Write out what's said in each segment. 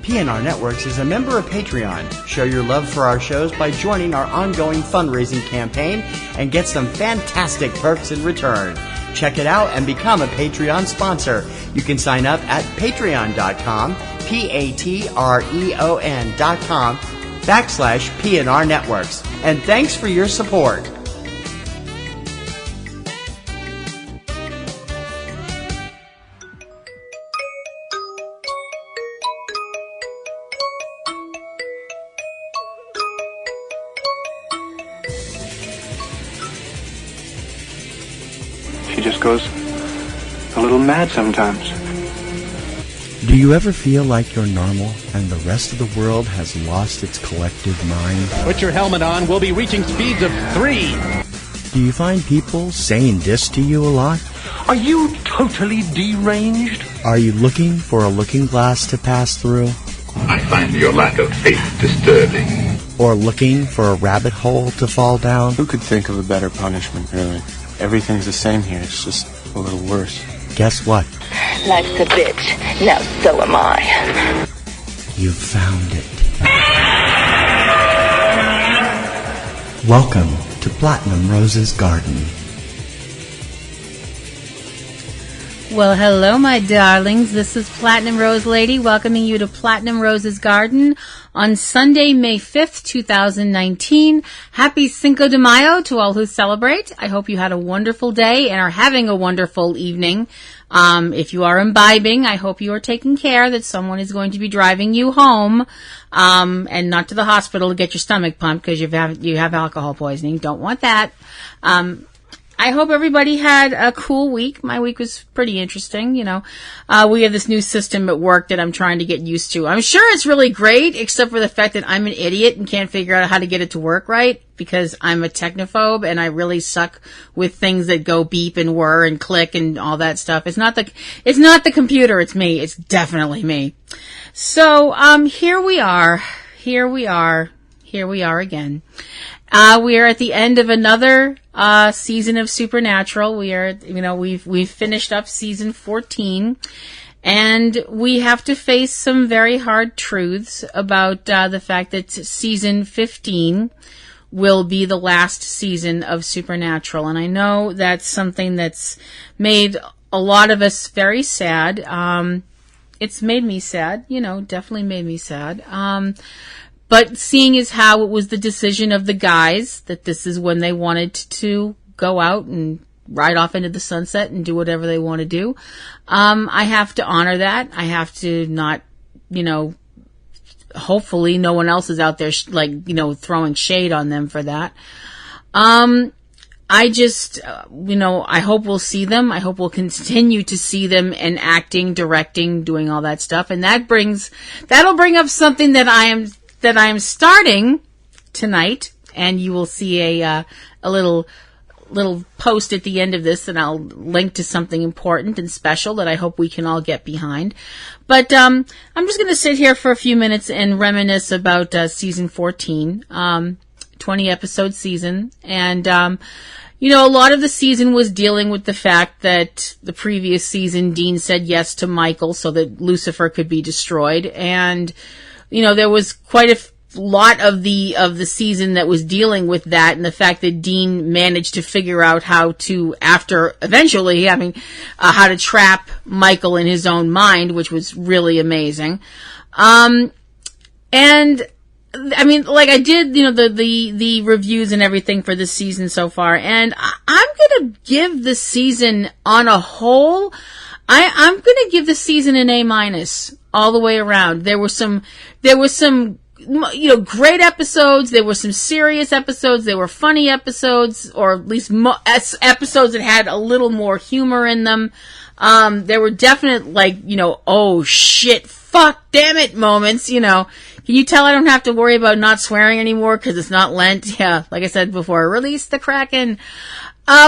PNR Networks is a member of Patreon. Show your love for our shows by joining our ongoing fundraising campaign and get some fantastic perks in return. Check it out and become a Patreon sponsor. You can sign up at patreon.com, patreon.com/PNR Networks. And thanks for your support. She just goes a little mad sometimes. Do you ever feel like you're normal and the rest of the world has lost its collective mind? Put your helmet on. We'll be reaching speeds of 3. Do you find people saying this to you a lot? Are you totally deranged? Are you looking for a looking glass to pass through? I find your lack of faith disturbing. Or looking for a rabbit hole to fall down? Who could think of a better punishment, really? Everything's the same here, it's just a little worse. Guess what? Life's a bitch. Now so am I. You've found it. Welcome to Platinum Rose's Garden. Well, hello, my darlings. This is Platinum Rose Lady welcoming you to Platinum Rose's Garden on Sunday, May 5th, 2019. Happy Cinco de Mayo to all who celebrate. I hope you had a wonderful day and are having a wonderful evening. If you are imbibing, I hope you are taking care that someone is going to be driving you home, and not to the hospital to get your stomach pumped because you have alcohol poisoning. Don't want that. I hope everybody had a cool week. My week was pretty interesting, you know. We have this new system at work that I'm trying to get used to. I'm sure it's really great, except for the fact that I'm an idiot and can't figure out how to get it to work right because I'm a technophobe and I really suck with things that go beep and whir and click and all that stuff. It's not the computer, it's me. It's definitely me. So, here we are again. We are at the end of another season of Supernatural. We've finished up season 14, and we have to face some very hard truths about the fact that season 15 will be the last season of Supernatural. And I know that's something that's made a lot of us very sad. It's made me sad, definitely made me sad. But seeing as how it was the decision of the guys that this is when they wanted to go out and ride off into the sunset and do whatever they want to do, I have to honor that. I have to not, hopefully no one else is out there throwing shade on them for that. I just, I hope we'll see them. I hope we'll continue to see them in acting, directing, doing all that stuff. And that'll bring up something that I am starting tonight, and you will see a little post at the end of this, and I'll link to something important and special that I hope we can all get behind. But I'm just going to sit here for a few minutes and reminisce about season 14, 20-episode season, and a lot of the season was dealing with the fact that the previous season Dean said yes to Michael so that Lucifer could be destroyed, and there was quite a lot of the season that was dealing with that, and the fact that Dean managed to figure out how to, after eventually having how to trap Michael in his own mind, which was really amazing. And I mean, like I did, the reviews and everything for this season so far, and I'm gonna give the season on a whole, I'm gonna give the season an A- all the way around. There were some great episodes. There were some serious episodes. There were funny episodes, or at least episodes that had a little more humor in them. There were definite, oh shit, fuck, damn it moments, Can you tell I don't have to worry about not swearing anymore because it's not Lent? Yeah, like I said before, release the Kraken.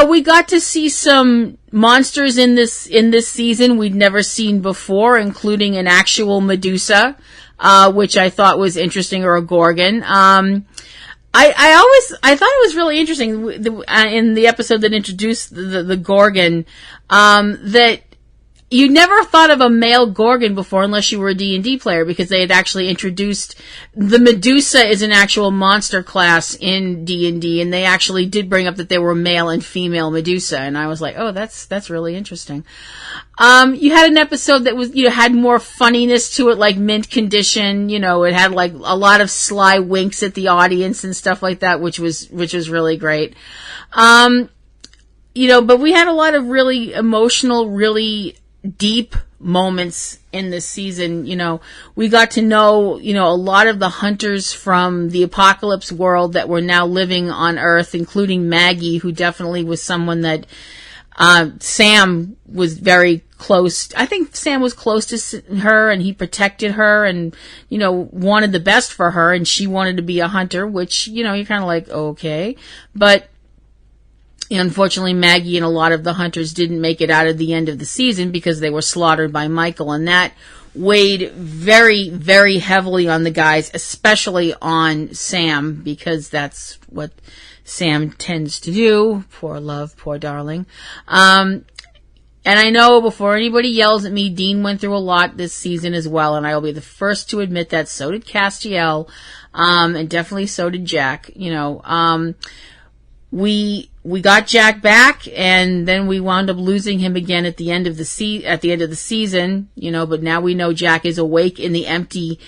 We got to see some monsters in this season we'd never seen before, including an actual Medusa, which I thought was interesting, or a Gorgon. I thought it was really interesting in the episode that introduced the Gorgon, that, you never thought of a male Gorgon before unless you were a D&D player, because they had actually introduced the Medusa is an actual monster class in D&D, and they actually did bring up that there were male and female Medusa, and I was like, oh, that's really interesting. You had an episode that was, had more funniness to it, like mint condition, it had like a lot of sly winks at the audience and stuff like that, which was really great. But we had a lot of really emotional, really deep moments in this season. We got to know, a lot of the hunters from the apocalypse world that were now living on Earth, including Maggie, who definitely was someone that Sam was very close. I think Sam was close to her, and he protected her and, wanted the best for her, and she wanted to be a hunter, which, you're kind of like, okay. But unfortunately, Maggie and a lot of the hunters didn't make it out of the end of the season because they were slaughtered by Michael, and that weighed very, very heavily on the guys, especially on Sam, because that's what Sam tends to do. Poor love, poor darling. And I know before anybody yells at me, Dean went through a lot this season as well, and I will be the first to admit that. So did Castiel, and definitely so did Jack. We got Jack back, and then we wound up losing him again at the end of the season, but now we know Jack is awake in the empty,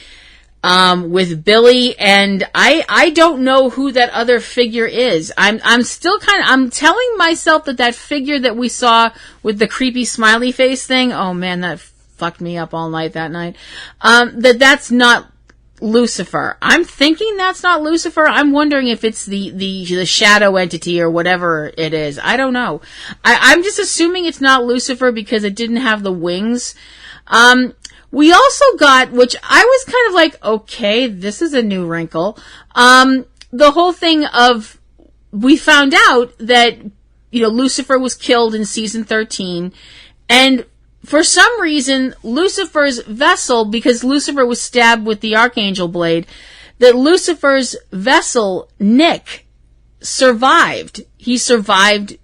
with Billy, and I don't know who that other figure is. I'm still I'm telling myself that figure that we saw with the creepy smiley face thing, oh man, that fucked me up all night that night, that's not Lucifer. I'm thinking that's not Lucifer. I'm wondering if it's the shadow entity or whatever it is. I don't know. I'm just assuming it's not Lucifer because it didn't have the wings. We also got, which I was kind of like, okay, this is a new wrinkle. The whole thing of, we found out that, Lucifer was killed in season 13, and for some reason, Lucifer's vessel, because Lucifer was stabbed with the Archangel blade, that Lucifer's vessel, Nick, survived. He survived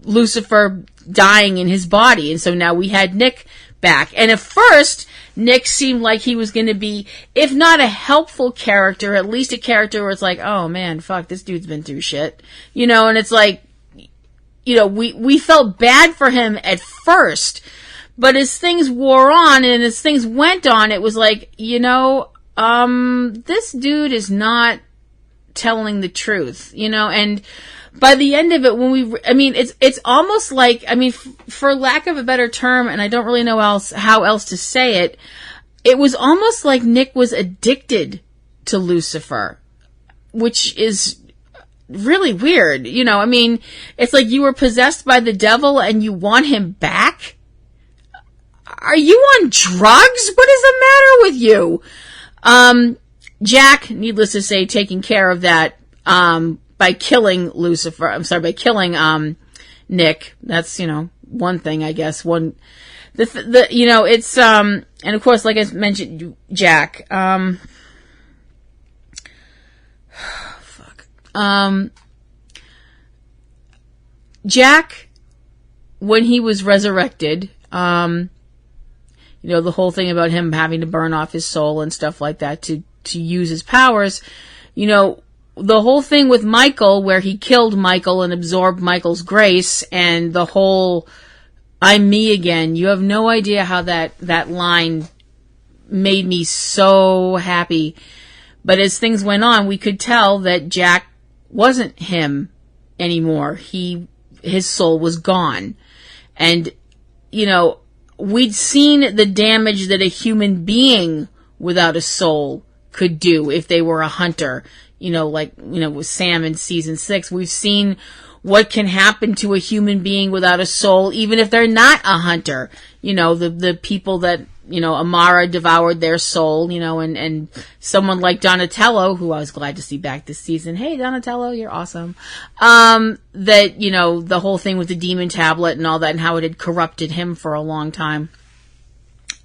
Lucifer dying in his body, and so now we had Nick back. And at first, Nick seemed like he was going to be, if not a helpful character, at least a character where it's like, oh man, fuck, this dude's been through shit. And it's like, we felt bad for him at first. But as things wore on and as things went on, it was like, this dude is not telling the truth, and by the end of it, it's almost like, for lack of a better term, and I don't really know how else to say it, it was almost like Nick was addicted to Lucifer, which is really weird, it's like you were possessed by the devil and you want him back? Are you on drugs? What is the matter with you? Jack, needless to say, taking care of that, by killing Lucifer. I'm sorry, by killing, Nick. That's, one thing, I guess. It's, and of course, like I mentioned, Jack, Jack, when he was resurrected, the whole thing about him having to burn off his soul and stuff like that to use his powers, the whole thing with Michael where he killed Michael and absorbed Michael's grace, and the whole I'm me again, you have no idea how that line made me so happy. But as things went on, we could tell that Jack wasn't him anymore. His soul was gone. And, we'd seen the damage that a human being without a soul could do if they were a hunter. With Sam in season 6, we've seen what can happen to a human being without a soul, even if they're not a hunter. The people that, Amara devoured their soul, and someone like Donatello, who I was glad to see back this season. Hey, Donatello, you're awesome. The whole thing with the demon tablet and all that and how it had corrupted him for a long time.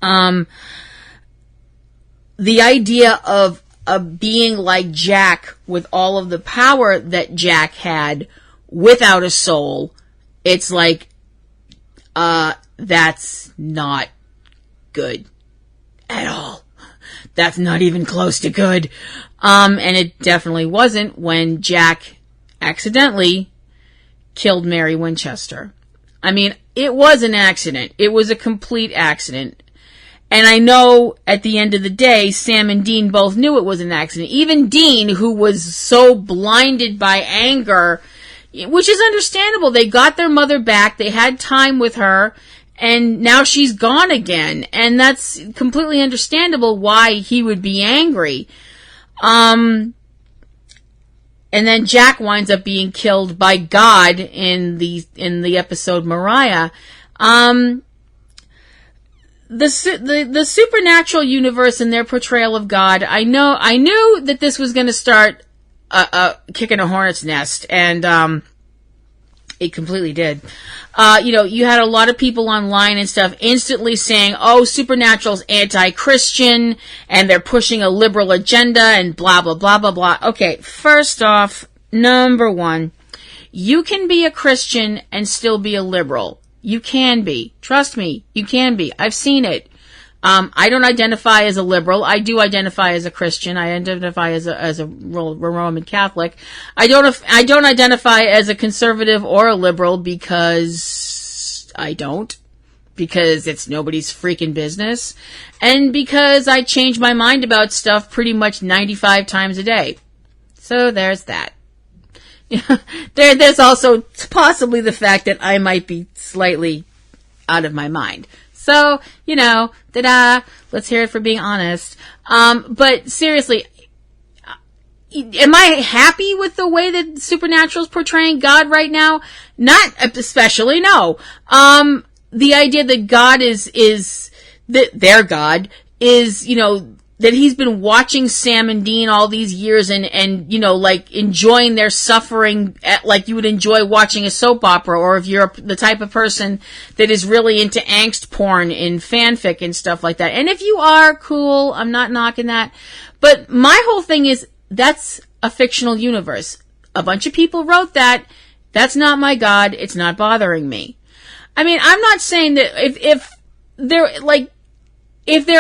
The idea of a being like Jack with all of the power that Jack had without a soul, it's like, that's not good at all. That's not even close to good. And it definitely wasn't when Jack accidentally killed Mary Winchester. I mean, it was an accident. It was a complete accident. And I know at the end of the day, Sam and Dean both knew it was an accident. Even Dean, who was so blinded by anger, which is understandable. They got their mother back. They had time with her. And now she's gone again. And that's completely understandable why he would be angry. And then Jack winds up being killed by God in the episode Mariah. The supernatural universe and their portrayal of God, I knew that this was going to start kicking a hornet's nest, and it completely did. You had a lot of people online and stuff instantly saying, oh, Supernatural's anti-Christian, and they're pushing a liberal agenda, and blah, blah, blah, blah, blah. Okay, first off, number one, you can be a Christian and still be a liberal. You can be. Trust me, you can be. I've seen it. I don't identify as a liberal. I do identify as a Christian. I identify as a Roman Catholic. I don't identify as a conservative or a liberal because I don't. Because it's nobody's freaking business. And because I change my mind about stuff pretty much 95 times a day. So there's that. There's also possibly the fact that I might be slightly out of my mind. So, let's hear it for being honest. But seriously, am I happy with the way that Supernatural's portraying God right now? Not especially, no. The idea that God is that their God is, that he's been watching Sam and Dean all these years and enjoying their suffering like you would enjoy watching a soap opera, or if you're the type of person that is really into angst porn in fanfic and stuff like that. And if you are, cool, I'm not knocking that. But my whole thing is, that's a fictional universe. A bunch of people wrote that. That's not my God. It's not bothering me. I mean, I'm not saying that if there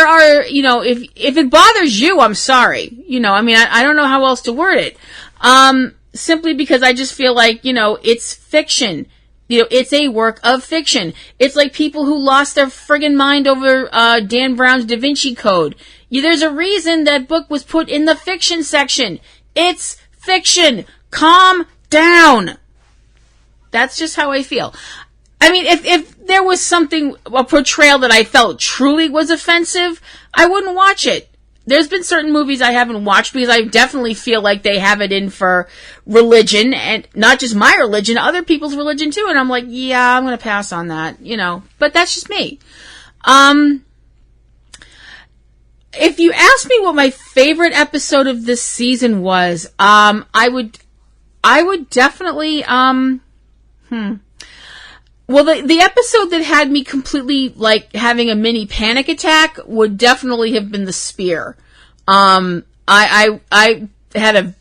are, if it bothers you, I'm sorry. I don't know how else to word it. Simply because I just feel like, it's fiction. It's a work of fiction. It's like people who lost their friggin' mind over, Dan Brown's Da Vinci Code. There's a reason that book was put in the fiction section. It's fiction. Calm down. That's just how I feel. I mean, if there was a portrayal that I felt truly was offensive, I wouldn't watch it. There's been certain movies I haven't watched because I definitely feel like they have it in for religion, and not just my religion, other people's religion too. And I'm like, yeah, I'm going to pass on that, but that's just me. If you ask me what my favorite episode of this season was, I would definitely, well, the episode that had me completely, having a mini panic attack would definitely have been the spear. I had a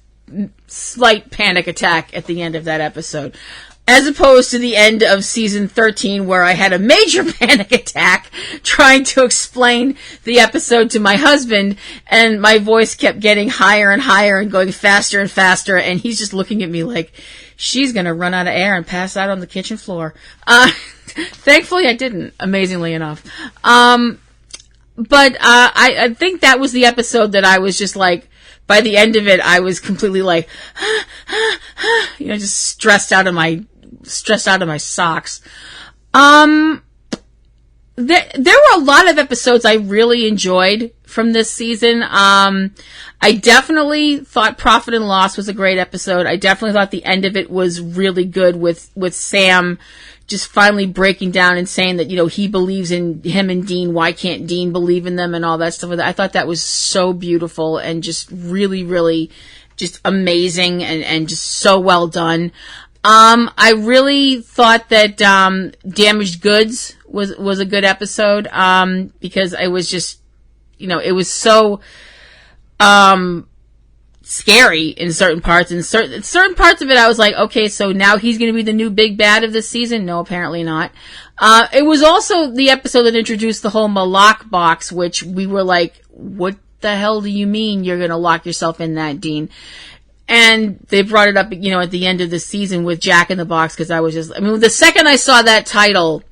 slight panic attack at the end of that episode, as opposed to the end of season 13, where I had a major panic attack trying to explain the episode to my husband, and my voice kept getting higher and higher and going faster and faster, and he's just looking at me like, she's going to run out of air and pass out on the kitchen floor. Thankfully, I didn't, amazingly enough. But I think that was the episode that I was just like, by the end of it, I was completely like, just stressed out of my socks. There were a lot of episodes I really enjoyed from this season. I definitely thought Profit and Loss was a great episode. I definitely thought the end of it was really good with Sam just finally breaking down and saying that, he believes in him and Dean. Why can't Dean believe in them and all that stuff? I thought that was so beautiful and just really, really just amazing and just so well done. I really thought that Damaged Goods was a good episode because it was just, it was so scary in certain parts. And certain parts of it, I was like, okay, so now he's going to be the new big bad of this season? No, apparently not. It was also the episode that introduced the whole Malak box, which we were like, what the hell do you mean you're going to lock yourself in that, Dean? And they brought it up, you know, at the end of the season with Jack in the Box, because the second I saw that title,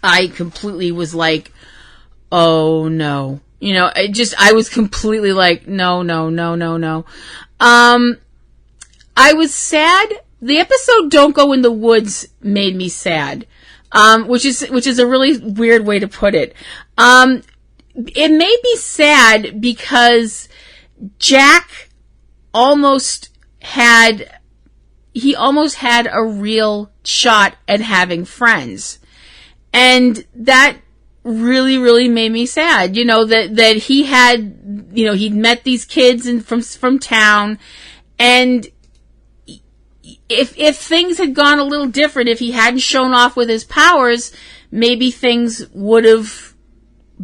I completely was like, oh no. You know, I was completely like, no. I was sad. The episode Don't Go in the Woods made me sad. Which is a really weird way to put it. It made me sad because Jack almost had a real shot at having friends. And that really, really made me sad. You know, that he had, you know, he'd met these kids from town, and if things had gone a little different, if he hadn't shown off with his powers, maybe things would have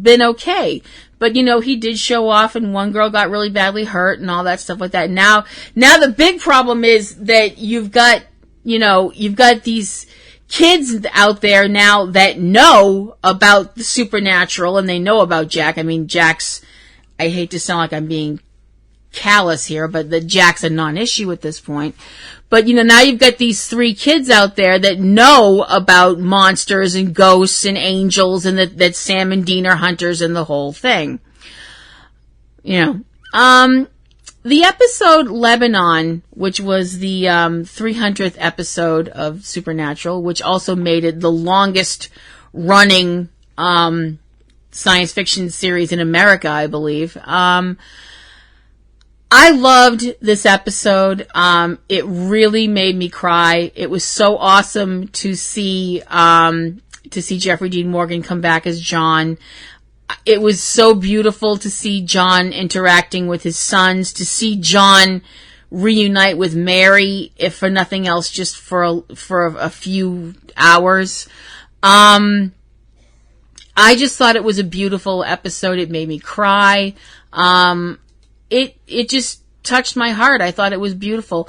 been okay. But, you know, he did show off, and one girl got really badly hurt and all that stuff like that. Now the big problem is that you've got these kids out there now that know about the supernatural, and they know about Jack. I mean, I hate to sound like I'm being callous here, but Jack's a non-issue at this point. But, you know, now you've got these 3 kids out there that know about monsters and ghosts and angels, and that Sam and Dean are hunters and the whole thing. You know, the episode Lebanon, which was the 300th episode of Supernatural, which also made it the longest running science fiction series in America, I believe. I loved this episode. It really made me cry. It was so awesome to see Jeffrey Dean Morgan come back as John. It was so beautiful to see John interacting with his sons, to see John reunite with Mary, if for nothing else, just for a few hours. I just thought it was a beautiful episode. It made me cry. It just touched my heart. I thought it was beautiful.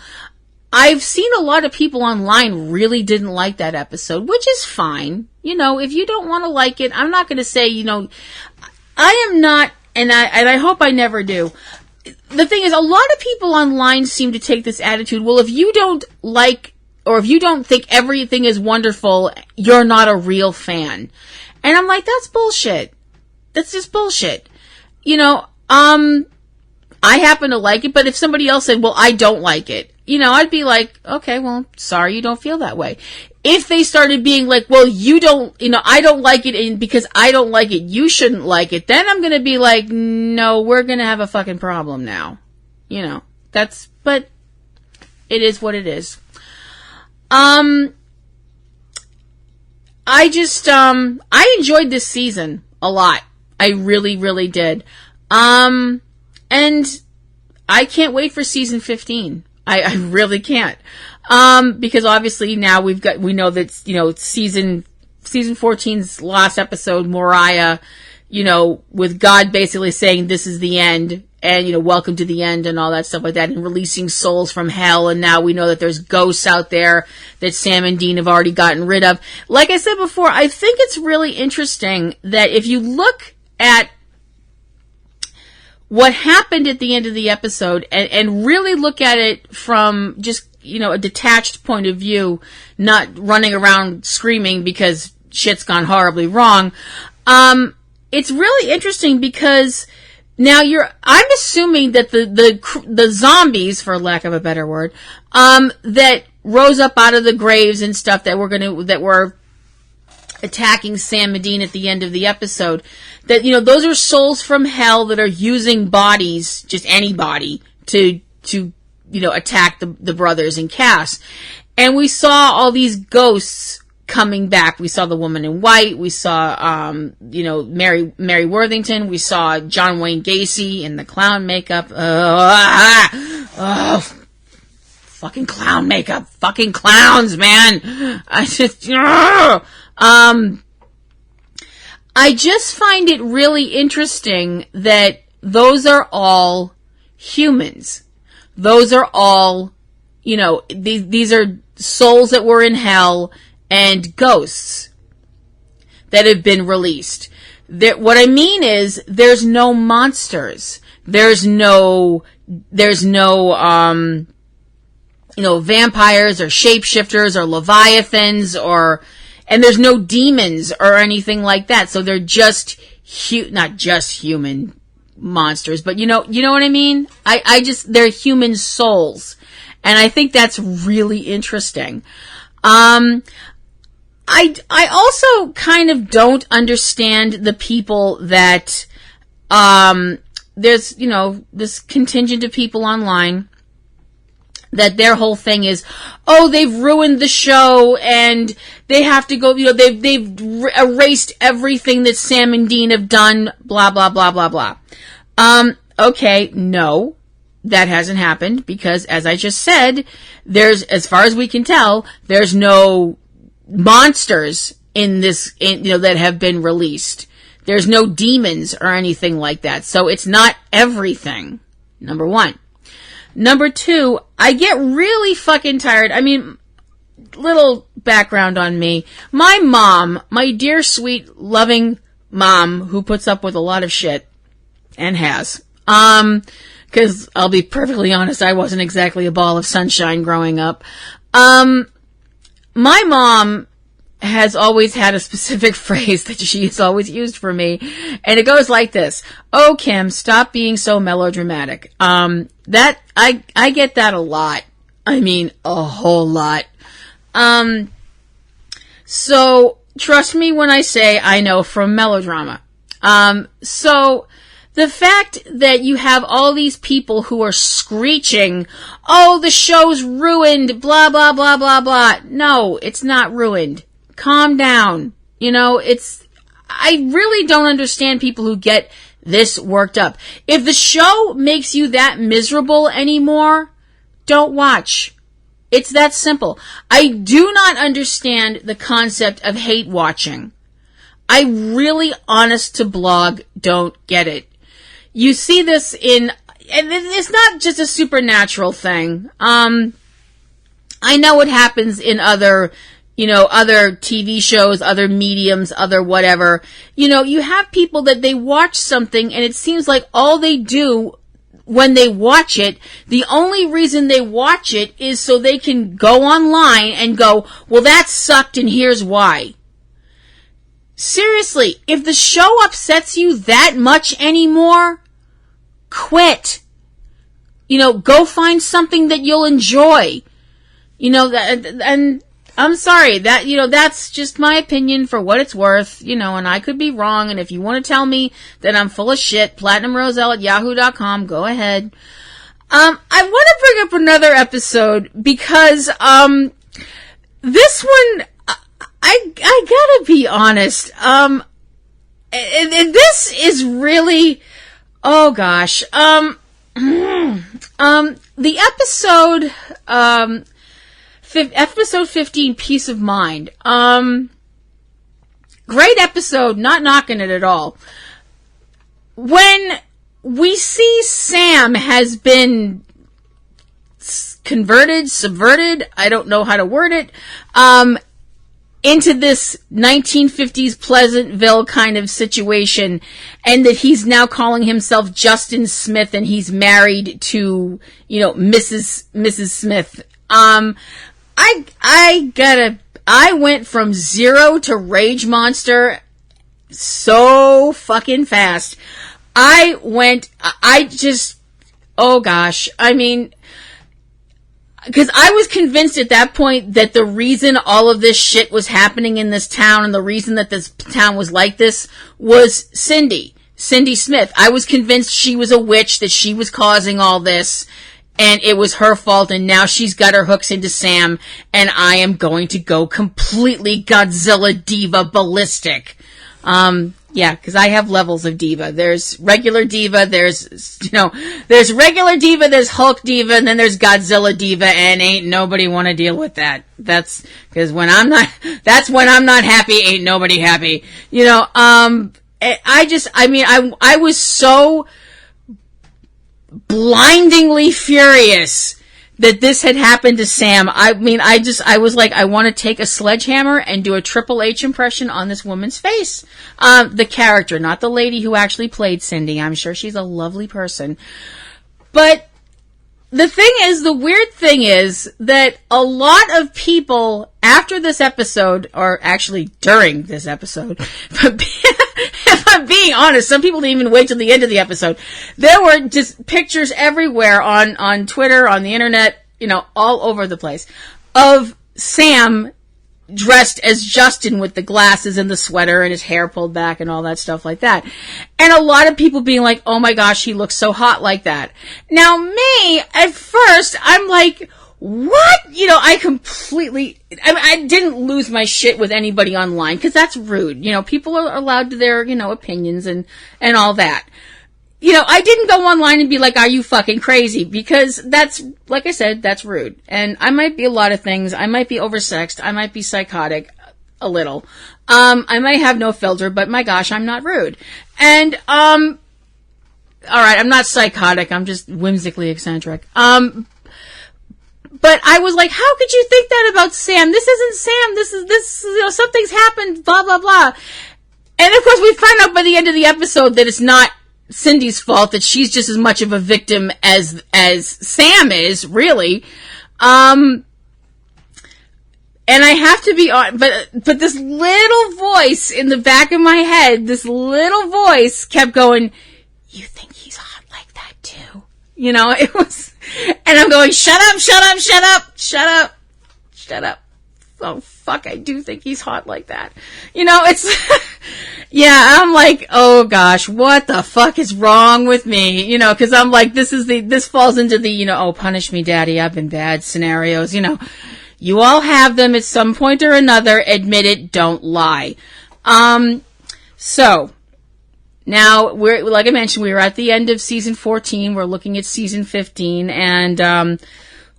I've seen a lot of people online really didn't like that episode, which is fine. You know, if you don't want to like it, I'm not going to say, you know, I am not, and I hope I never do. The thing is, a lot of people online seem to take this attitude, well, if you don't like, or if you don't think everything is wonderful, you're not a real fan. And I'm like, that's bullshit. That's just bullshit. You know, I happen to like it, but if somebody else said, well, I don't like it, you know, I'd be like, okay, well, sorry you don't feel that way. If they started being like, well, you don't, you know, I don't like it, and because I don't like it, you shouldn't like it, then I'm going to be like, no, we're going to have a fucking problem now. You know, but it is what it is. I enjoyed this season a lot. I really, really did. And I can't wait for season 15. I really can't. Because obviously now we know that, you know, season 14's last episode, Moriah, you know, with God basically saying this is the end, and, you know, welcome to the end and all that stuff like that, and releasing souls from hell, and now we know that there's ghosts out there that Sam and Dean have already gotten rid of. Like I said before, I think it's really interesting that if you look at what happened at the end of the episode and really look at it from just, you know, a detached point of view, not running around screaming because shit's gone horribly wrong, it's really interesting because now I'm assuming that the zombies, for lack of a better word, that rose up out of the graves and stuff that were attacking Sam and Dean at the end of the episode, that, you know, those are souls from hell that are using bodies, just anybody, to you know, attack the brothers and Cass. And we saw all these ghosts coming back. We saw the woman in white. We saw, you know, Mary Worthington. We saw John Wayne Gacy in the clown makeup. Fucking clown makeup. Fucking clowns, man. I just find it really interesting that those are all humans. those are all, these are souls that were in hell and ghosts that have been released. What I mean is, there's no monsters. There's no vampires or shapeshifters or leviathans and there's no demons or anything like that. So they're just not just human monsters, but you know what I mean? They're human souls. And I think that's really interesting. I also kind of don't understand the people that, there's, this contingent of people online that their whole thing is, oh, they've ruined the show and they have to go, they've erased everything that Sam and Dean have done, blah, blah, blah, blah, blah. Okay, no, that hasn't happened because, as I just said, as far as we can tell, there's no monsters in this, that have been released. There's no demons or anything like that. So it's not everything. Number one. Number two, I get really fucking tired. I mean, little background on me. My mom, my dear, sweet, loving mom, who puts up with a lot of shit, and has. Cause I'll be perfectly honest, I wasn't exactly a ball of sunshine growing up. My mom has always had a specific phrase that she has always used for me, and it goes like this: "Oh, Kim, stop being so melodramatic." That I get that a lot. I mean, a whole lot. So trust me when I say I know from melodrama. So the fact that you have all these people who are screeching, "Oh, the show's ruined, blah, blah, blah, blah, blah." No, it's not ruined. Calm down. I really don't understand people who get this worked up. If the show makes you that miserable anymore, don't watch. It's that simple. I do not understand the concept of hate watching. I really, honest to blog, don't get it. You see this and it's not just a supernatural thing. I know it happens in other TV shows, other mediums, other whatever. You have people that they watch something and it seems like all they do when they watch it, the only reason they watch it is so they can go online and go, well, that sucked and here's why. Seriously, if the show upsets you that much anymore, quit. Go find something that you'll enjoy. And I'm sorry, that's just my opinion for what it's worth, and I could be wrong, and if you want to tell me that I'm full of shit, platinumroselle@yahoo.com, go ahead. I want to bring up another episode, because, this one, I gotta be honest, and this is really, oh gosh, the episode, Episode 15, Peace of Mind. Great episode, not knocking it at all. When we see Sam has been converted, subverted, I don't know how to word it, into this 1950s Pleasantville kind of situation, and that he's now calling himself Justin Smith, and he's married to, Mrs. Smith. I went from 0 to Rage Monster so fucking fast. Oh gosh. I mean, because I was convinced at that point that the reason all of this shit was happening in this town and the reason that this town was like this was Cindy Smith. I was convinced she was a witch, that she was causing all this. And it was her fault, and now she's got her hooks into Sam, and I am going to go completely Godzilla diva ballistic. Because I have levels of diva. There's regular diva, there's regular diva, there's Hulk diva, and then there's Godzilla diva, and ain't nobody want to deal with that. That's when I'm not happy, ain't nobody happy. I was so blindingly furious that this had happened to Sam. I mean, I was like, I want to take a sledgehammer and do a Triple H impression on this woman's face. The character, not the lady who actually played Cindy. I'm sure she's a lovely person. But the thing is, the weird thing is that a lot of people after this episode, or actually during this episode, but if I'm being honest, some people didn't even wait till the end of the episode. There were just pictures everywhere on Twitter, on the internet, you know, all over the place, of Sam dressed as Justin with the glasses and the sweater and his hair pulled back and all that stuff like that. And a lot of people being like, oh my gosh, he looks so hot like that. Now me, at first, I'm like, what? You know, I didn't lose my shit with anybody online, because that's rude. You know, people are allowed to their, you know, opinions and all that. You know, I didn't go online and be like, are you fucking crazy? Because that's, like I said, that's rude. And I might be a lot of things. I might be oversexed. I might be psychotic a little. I might have no filter, but my gosh, I'm not rude. And, alright, I'm not psychotic. I'm just whimsically eccentric. But I was like, how could you think that about Sam? This isn't Sam. This, you know, something's happened, blah, blah, blah. And of course, we find out by the end of the episode that it's not Cindy's fault, that she's just as much of a victim as Sam is, really. And I have to be on, but this little voice in the back of my head, this little voice kept going, you think he's hot like that too? You know, it was, and I'm going, shut up, shut up, shut up, shut up, shut up. Oh, fuck, I do think he's hot like that. You know, it's, yeah, I'm like, oh gosh, what the fuck is wrong with me? You know, cause I'm like, this falls into the, you know, oh, punish me, daddy, I've been bad scenarios, you know. You all have them at some point or another, admit it, don't lie. So, now, like I mentioned, we were at the end of season 14, we're looking at season 15, and,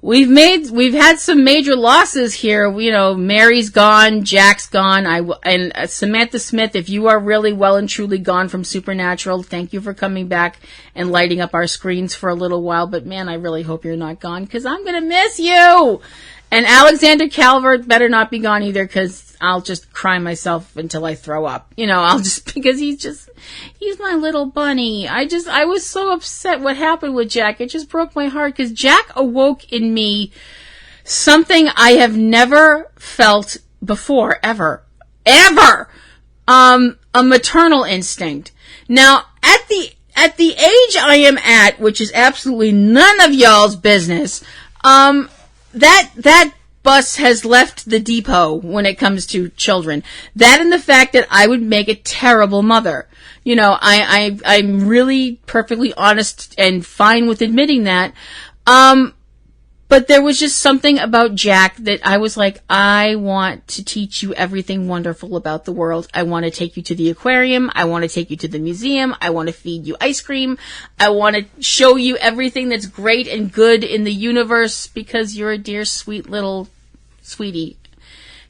we've had some major losses here. You know, Mary's gone, Jack's gone, and Samantha Smith, if you are really well and truly gone from Supernatural, thank you for coming back and lighting up our screens for a little while, but man, I really hope you're not gone, because I'm gonna miss you! And Alexander Calvert better not be gone either, because I'll just cry myself until I throw up. You know, because he's my little bunny. I was so upset what happened with Jack. It just broke my heart, because Jack awoke in me something I have never felt before, ever. A maternal instinct. Now, at the age I am at, which is absolutely none of y'all's business, that bus has left the depot when it comes to children. That and the fact that I would make a terrible mother. You know, I'm really perfectly honest and fine with admitting that. But there was just something about Jack that I was like, I want to teach you everything wonderful about the world. I want to take you to the aquarium. I want to take you to the museum. I want to feed you ice cream. I want to show you everything that's great and good in the universe, because you're a dear, sweet little sweetie.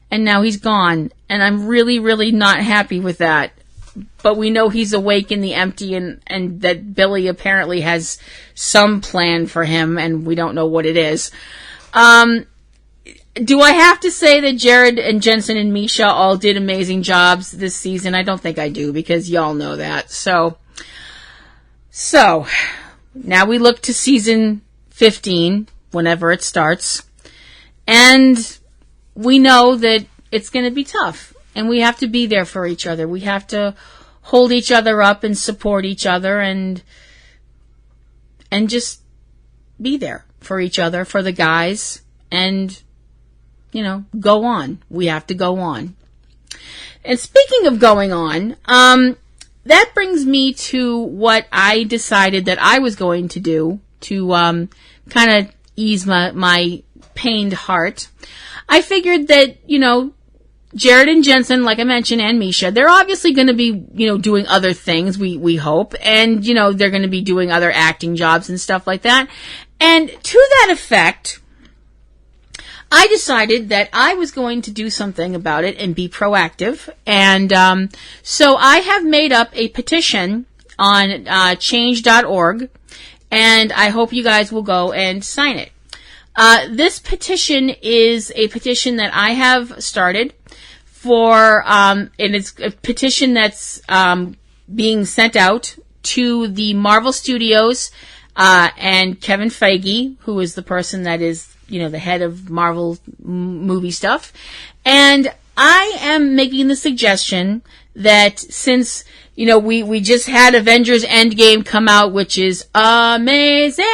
And now he's gone. And I'm really, really not happy with that. But we know he's awake in the empty, and that Billy apparently has some plan for him, and we don't know what it is. Do I have to say that Jared and Jensen and Misha all did amazing jobs this season? I don't think I do, because y'all know that. So now we look to season 15, whenever it starts, and we know that it's going to be tough. And we have to be there for each other. We have to hold each other up and support each other, and just be there for each other, for the guys, and, you know, go on. We have to go on. And speaking of going on, that brings me to what I decided that I was going to do to kind of ease my pained heart. I figured that, you know, Jared and Jensen, like I mentioned, and Misha, they're obviously going to be, you know, doing other things, we hope. And, you know, they're going to be doing other acting jobs and stuff like that. And to that effect, I decided that I was going to do something about it and be proactive. And so I have made up a petition on change.org. and I hope you guys will go and sign it. This petition is a petition that I have started for, and it's a petition that's being sent out to the Marvel Studios and Kevin Feige, who is the person that is, the head of Marvel movie stuff. And I am making the suggestion that since, we just had Avengers Endgame come out, which is amazing.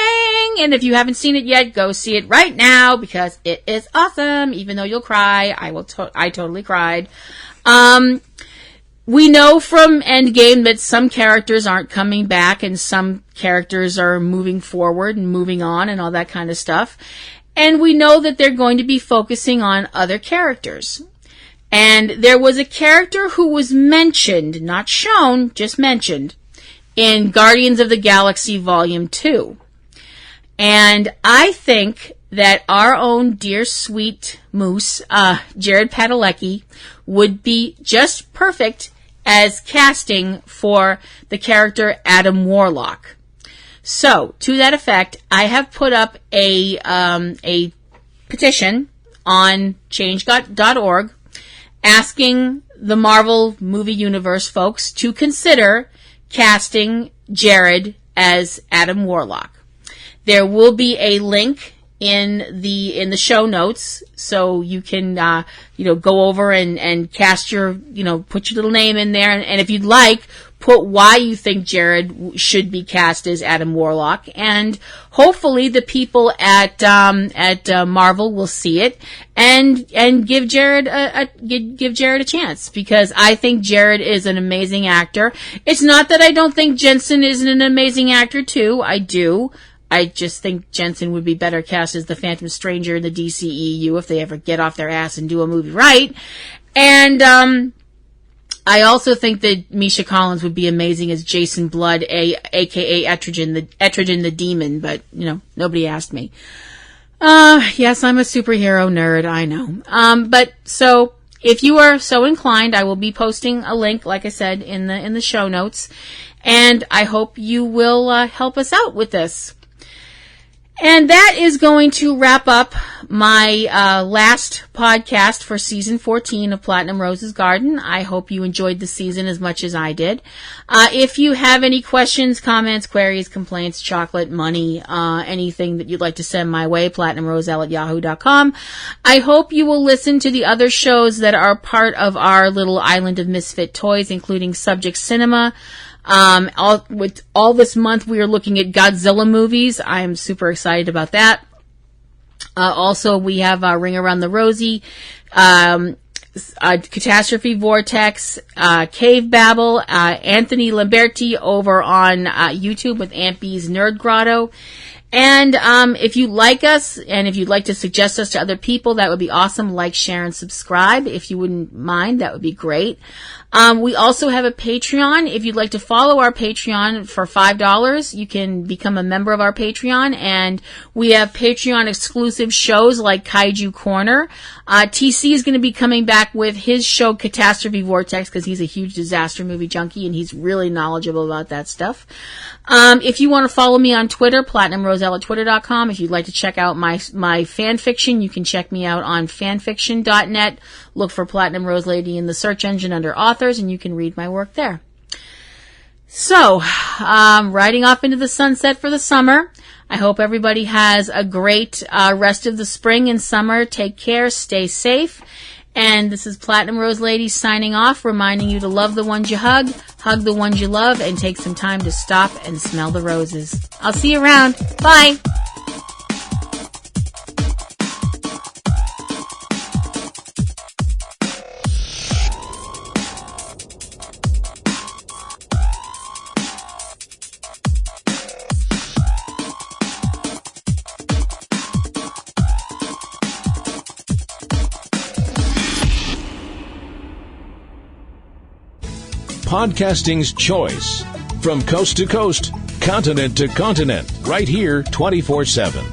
And if you haven't seen it yet, go see it right now because it is awesome. Even though you'll cry, I totally cried. We know from Endgame that some characters aren't coming back and some characters are moving forward and moving on and all that kind of stuff. And we know that they're going to be focusing on other characters. And there was a character who was mentioned, not shown, just mentioned, in Guardians of the Galaxy Volume 2. And I think that our own dear sweet moose, Jared Padalecki, would be just perfect as casting for the character Adam Warlock. So, to that effect, I have put up a petition on change.org asking the Marvel movie universe folks to consider casting Jared as Adam Warlock. There will be a link in the show notes, so you can go over and cast your put your little name in there, and if you'd like, put why you think Jared should be cast as Adam Warlock, and hopefully the people at Marvel will see it and give Jared a chance, because I think Jared is an amazing actor. It's not that I don't think Jensen is an amazing actor too. I do. I just think Jensen would be better cast as the Phantom Stranger in the DCEU if they ever get off their ass and do a movie right. And I also think that Misha Collins would be amazing as Jason Blood, aka Etrigan the Demon, but nobody asked me. Yes, I'm a superhero nerd, I know. But so if you are so inclined, I will be posting a link, like I said, in the show notes, and I hope you will help us out with this. And that is going to wrap up my last podcast for season 14 of Platinum Rose's Garden. I hope you enjoyed the season as much as I did. If you have any questions, comments, queries, complaints, chocolate, money, anything that you'd like to send my way, platinumroselle@yahoo.com. I hope you will listen to the other shows that are part of our little island of misfit toys, including Subject Cinema. All this month we are looking at Godzilla movies. I am super excited about that. Also we have Ring Around the Rosie, Catastrophe, Vortex, Cavebabble, Anthony Lamberti over on YouTube with Aunt B's Nerd Grotto. And if you like us and if you'd like to suggest us to other people, that would be awesome. Like, share, and subscribe. If you wouldn't mind, that would be great. We also have a Patreon. If you'd like to follow our Patreon for $5, you can become a member of our Patreon. And we have Patreon exclusive shows like Kaiju Corner. TC is going to be coming back with his show Catastrophe Vortex because he's a huge disaster movie junkie and he's really knowledgeable about that stuff. If you want to follow me on Twitter, PlatinumRoselle@Twitter.com. If you'd like to check out my fan fiction, you can check me out on fanfiction.net. Look for Platinum Rose Lady in the search engine under authors, and you can read my work there. So, riding off into the sunset for the summer. I hope everybody has a great rest of the spring and summer. Take care, stay safe. And this is Platinum Rose Lady signing off, reminding you to love the ones you hug the ones you love, and take some time to stop and smell the roses. I'll see you around. Bye. Podcasting's choice. From coast to coast, continent to continent, right here 24/7.